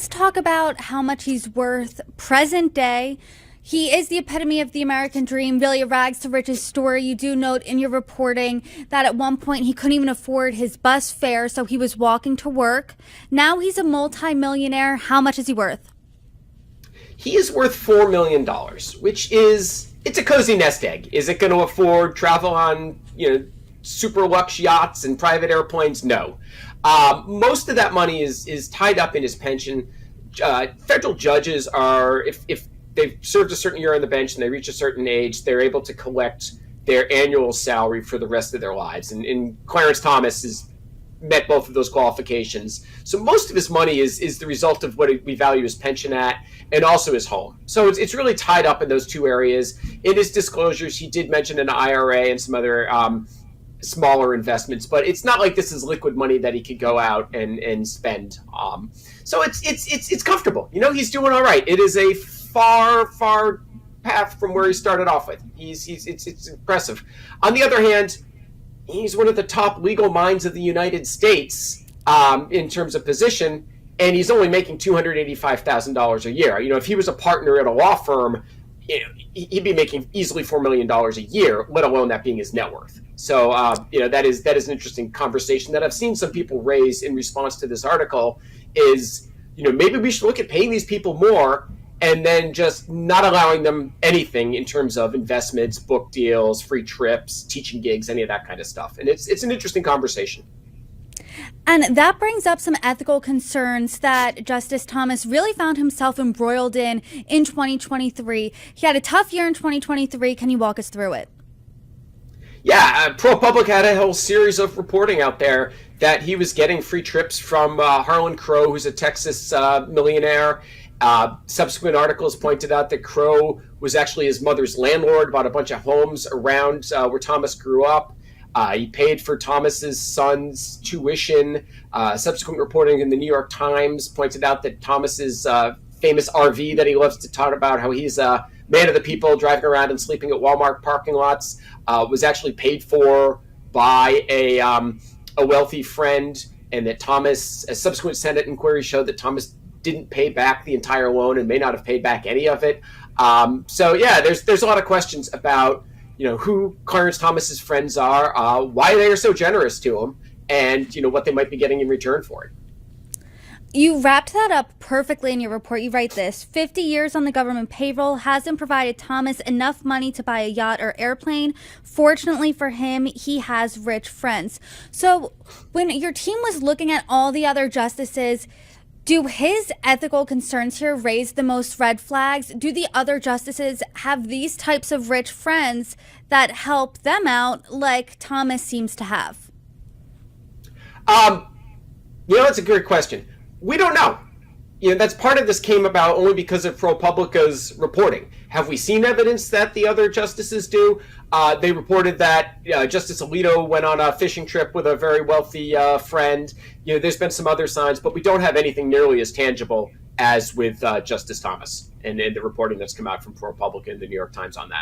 Let's talk about how much he's worth present day. He is the epitome of the American dream, really a rags to riches story. You do note in your reporting that at one point he couldn't even afford his bus fare, so he was walking to work. Now he's a multi-millionaire. How much is he worth? He is worth $4 million, which it's a cozy nest egg. Is it going to afford travel on, super luxe yachts and private airplanes? No. Most of that money is tied up in his pension. Federal judges are, if they've served a certain year on the bench and they reach a certain age, they're able to collect their annual salary for the rest of their lives. And Clarence Thomas has met both of those qualifications. So most of his money is the result of what we value his pension at, and also his home. So it's really tied up in those two areas. In his disclosures, he did mention an IRA and some other smaller investments, but it's not like this is liquid money that he could go out and spend. So it's comfortable. He's doing all right. It is a far path from where he started off with. It's impressive. On the other hand, he's one of the top legal minds of the United States in terms of position, and he's only making $285,000 a year. If he was a partner at a law firm, he'd be making easily $4 million a year, let alone that being his net worth. So, that is an interesting conversation that I've seen some people raise in response to this article is, maybe we should look at paying these people more and then just not allowing them anything in terms of investments, book deals, free trips, teaching gigs, any of that kind of stuff. And it's an interesting conversation. And that brings up some ethical concerns that Justice Thomas really found himself embroiled in 2023. He had a tough year in 2023. Can you walk us through it? Yeah, ProPublica had a whole series of reporting out there that he was getting free trips from Harlan Crow, who's a Texas millionaire. Subsequent articles pointed out that Crow was actually his mother's landlord, bought a bunch of homes around where Thomas grew up. He paid for Thomas's son's tuition. Subsequent reporting in the New York Times pointed out that Thomas's famous RV that he loves to talk about, how he's a man of the people driving around and sleeping at Walmart parking lots, was actually paid for by a wealthy friend, and that Thomas, a subsequent Senate inquiry showed that Thomas didn't pay back the entire loan and may not have paid back any of it. So yeah, there's a lot of questions about who Clarence Thomas's friends are, why they are so generous to him, and what they might be getting in return for it. You wrapped that up perfectly in your report. You write this: 50 years on the government payroll hasn't provided Thomas enough money to buy a yacht or airplane. Fortunately for him, he has rich friends. So when your team was looking at all the other justices, do his ethical concerns here raise the most red flags? Do the other justices have these types of rich friends that help them out like Thomas seems to have? It's a great question. We don't know. That's part of this came about only because of ProPublica's reporting. Have we seen evidence that the other justices do? They reported that Justice Alito went on a fishing trip with a very wealthy friend. There's been some other signs, but we don't have anything nearly as tangible as with Justice Thomas and the reporting that's come out from ProPublica and the New York Times on that.